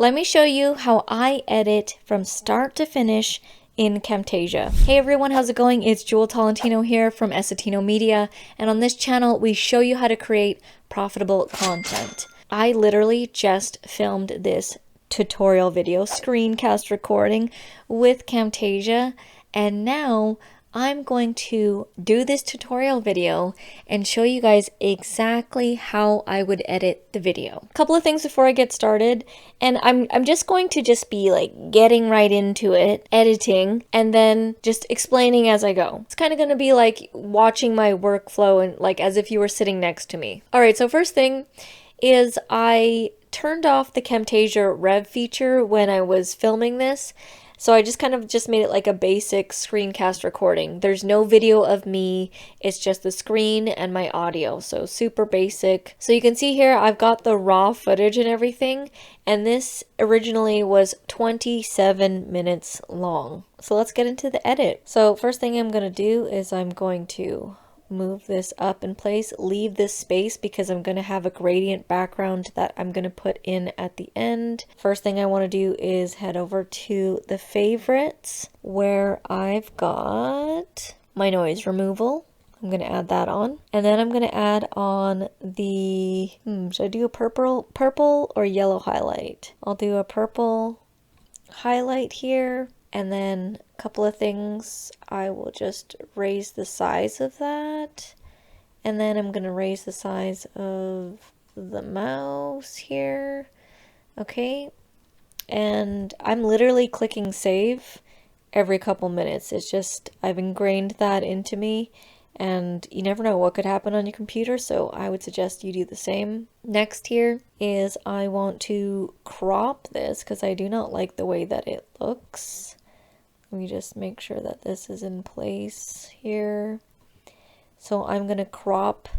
Let me show you how I edit from start to finish in Camtasia. Hey everyone, how's it going? It's Jewel Tolentino here from Essetinomedia, and on this channel we show you how to create profitable content. I literally just filmed this tutorial video, screencast recording with Camtasia, and now I'm going to do this tutorial video and show you guys exactly how I would edit the video. A couple of things before I get started, and I'm just going to be like getting right into it, editing, and then just explaining as I go. It's kind of going to be like watching my workflow and like as if you were sitting next to me. All right, so first thing is I turned off the Camtasia Rev feature when I was filming this. So I just made it like a basic screencast recording. There's no video of me, it's just the screen and my audio, so super basic. So you can see here I've got the raw footage and everything, and this originally was 27 minutes long. So let's get into the edit. So first thing I'm going to do is I'm going to move this up in place, leave this space because I'm going to have a gradient background that I'm going to put in at the end. First thing I want to do is head over to the favorites where I've got my noise removal. I'm going to add that on, and then I'm going to add on the should I do a purple or yellow highlight? I'll do a purple highlight here. And then a couple of things, I will just raise the size of that. And then I'm going to raise the size of the mouse here. Okay. And I'm literally clicking save every couple minutes. It's just, I've ingrained that into me. And you never know what could happen on your computer, so I would suggest you do the same. Next here is I want to crop this because I do not like the way that it looks. Let me just make sure that this is in place here. So I'm going to crop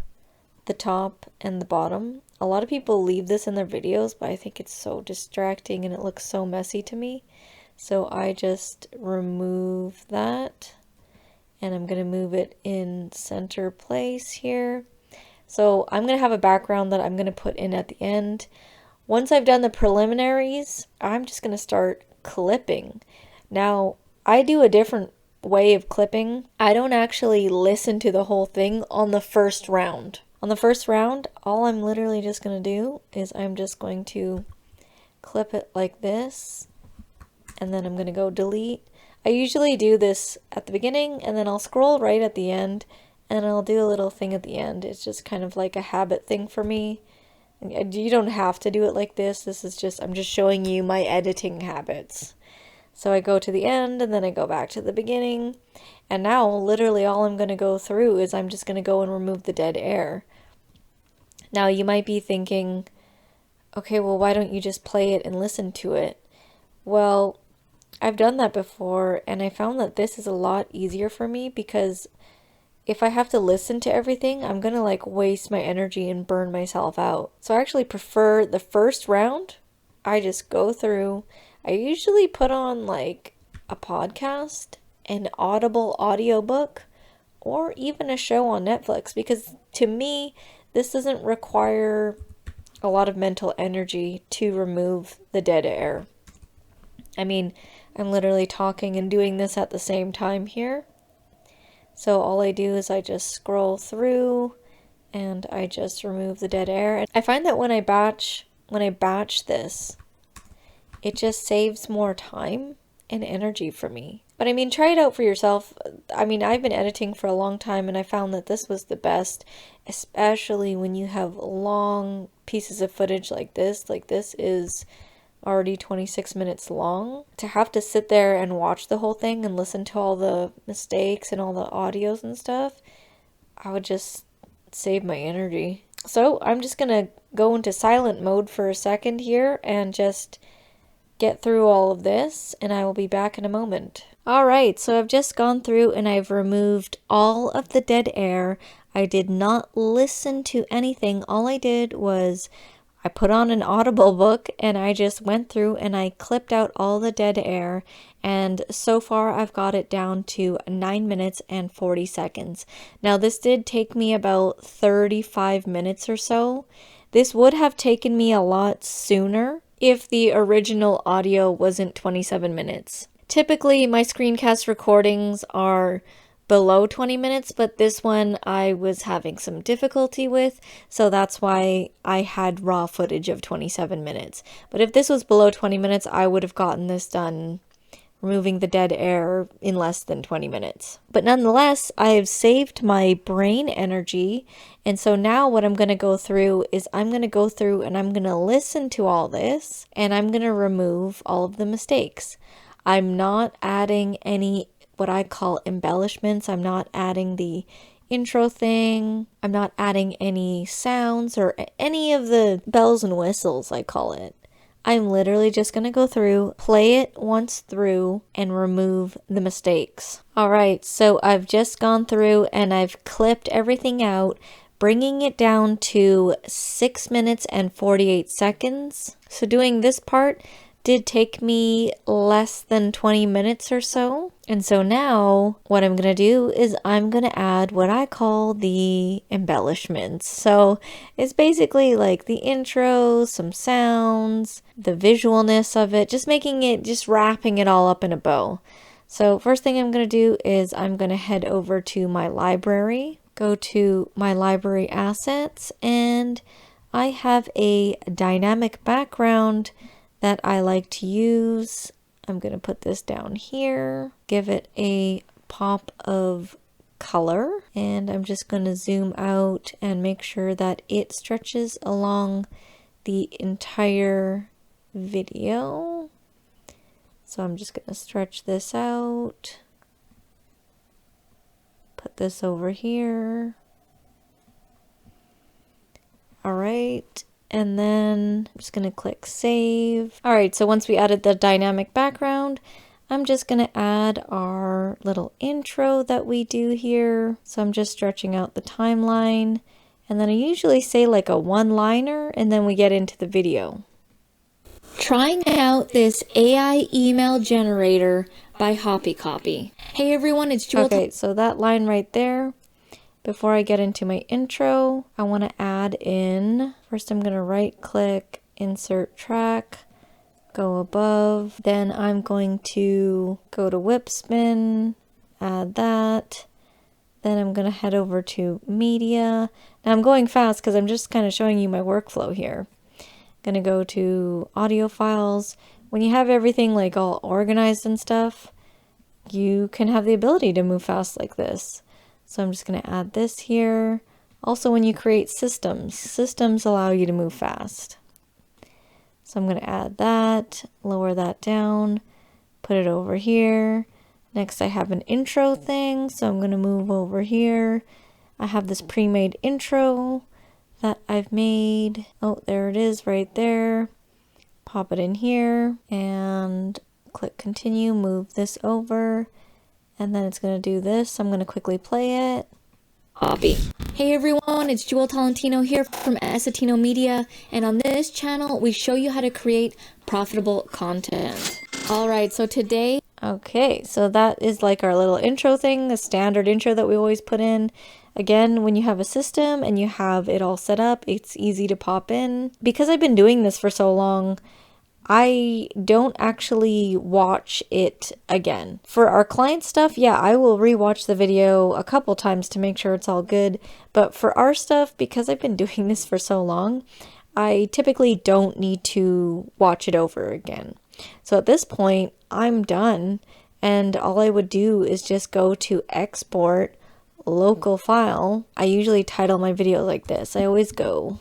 the top and the bottom. A lot of people leave this in their videos, but I think it's so distracting and it looks so messy to me. So I just remove that and I'm going to move it in center place here. So I'm going to have a background that I'm going to put in at the end. Once I've done the preliminaries, I'm just going to start clipping. Now, I do a different way of clipping. I don't actually listen to the whole thing on the first round. On the first round, all I'm literally just going to do is I'm just going to clip it like this, and then I'm going to go delete. I usually do this at the beginning, and then I'll scroll right at the end, and I'll do a little thing at the end. It's just kind of like a habit thing for me. You don't have to do it like this. This is just, I'm just showing you my editing habits. So I go to the end and then I go back to the beginning. And now literally all I'm going to go through is I'm just going to go and remove the dead air. Now you might be thinking, okay, well, why don't you just play it and listen to it? Well, I've done that before and I found that this is a lot easier for me because if I have to listen to everything, I'm going to like waste my energy and burn myself out. So I actually prefer the first round. I just go through. I usually put on like a podcast, an Audible audiobook, or even a show on Netflix because to me, this doesn't require a lot of mental energy to remove the dead air. I mean, I'm literally talking and doing this at the same time here. So all I do is I just scroll through and I just remove the dead air. And I find that when I batch this, it just saves more time and energy for me. But I mean, try it out for yourself. I mean, I've been editing for a long time and I found that this was the best, especially when you have long pieces of footage like this. Like this is already 26 minutes long. To have to sit there and watch the whole thing and listen to all the mistakes and all the audios and stuff, I would just save my energy. So I'm just gonna go into silent mode for a second here and just get through all of this, and I will be back in a moment. Alright, so I've just gone through and I've removed all of the dead air. I did not listen to anything. All I did was I put on an Audible book and I just went through and I clipped out all the dead air, and so far I've got it down to 9 minutes and 40 seconds. Now this did take me about 35 minutes or so. This would have taken me a lot sooner if the original audio wasn't 27 minutes. Typically, my screencast recordings are below 20 minutes, but this one I was having some difficulty with, so that's why I had raw footage of 27 minutes. But if this was below 20 minutes, I would have gotten this done, removing the dead air, in less than 20 minutes. But nonetheless, I've saved my brain energy, and so now what I'm going to go through is I'm going to go through and I'm going to listen to all this, and I'm going to remove all of the mistakes. I'm not adding any what I call embellishments. I'm not adding the intro thing. I'm not adding any sounds or any of the bells and whistles, I call it. I'm literally just going to go through, play it once through, and remove the mistakes. All right, so I've just gone through and I've clipped everything out, bringing it down to 6 minutes and 48 seconds. So doing this part did take me less than 20 minutes or so. And so now what I'm going to do is I'm going to add what I call the embellishments. So it's basically like the intro, some sounds, the visualness of it, just wrapping it all up in a bow. So first thing I'm going to do is I'm going to head over to my library, go to my library assets, and I have a dynamic background that I like to use. I'm going to put this down here, give it a pop of color, and I'm just going to zoom out and make sure that it stretches along the entire video. So I'm just going to stretch this out, put this over here. All right. And then I'm just going to click save. All right, so once we added the dynamic background, I'm just going to add our little intro that we do here. So I'm just stretching out the timeline. And then I usually say like a one-liner, and then we get into the video. Trying out this AI email generator by Hoppycopy. Hey everyone, it's Jewel. Okay, so that line right there. Before I get into my intro, I want to add in, first I'm going to right click, insert track, go above. Then I'm going to go to whip spin, add that. Then I'm going to head over to media. Now I'm going fast because I'm just kind of showing you my workflow here. Going to go to audio files. When you have everything like all organized and stuff, you can have the ability to move fast like this. So I'm just going to add this here. Also, when you create systems allow you to move fast. So I'm going to add that, lower that down, put it over here. Next, I have an intro thing, so I'm going to move over here. I have this pre-made intro that I've made. Oh, there it is right there. Pop it in here and click continue, move this over. And then it's going to do this. I'm going to quickly play it. Hobby. Hey everyone, it's Jewel Tolentino here from Essetinomedia, and on this channel we show you how to create profitable content. Alright, so today, okay, so that is like our little intro thing, the standard intro that we always put in. Again, when you have a system and you have it all set up, it's easy to pop in. Because I've been doing this for so long, I don't actually watch it again. For our client stuff, yeah, I will rewatch the video a couple times to make sure it's all good. But for our stuff, because I've been doing this for so long, I typically don't need to watch it over again. So at this point, I'm done. And all I would do is just go to export local file. I usually title my video like this. I always go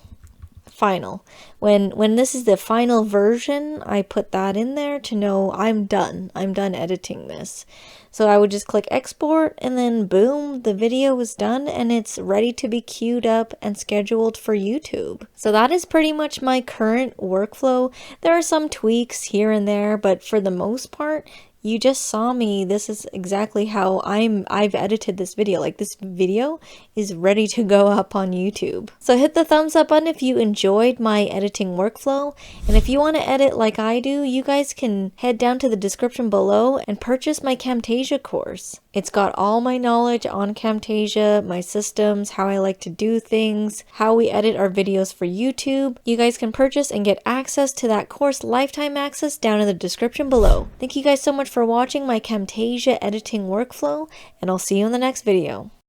final. When this is the final version, I put that in there to know I'm done editing this. So I would just click export, and then boom, the video is done and it's ready to be queued up and scheduled for YouTube. So that is pretty much my current workflow. There are some tweaks here and there, but for the most part, you just saw me. This is exactly how I've edited this video. Like, this video is ready to go up on YouTube. So hit the thumbs up button if you enjoyed my editing workflow. And if you want to edit like I do, you guys can head down to the description below and purchase my Camtasia course. It's got all my knowledge on Camtasia, my systems, how I like to do things, how we edit our videos for YouTube. You guys can purchase and get access to that course, lifetime access, down in the description below. Thank you guys so much for watching my Camtasia editing workflow, and I'll see you in the next video.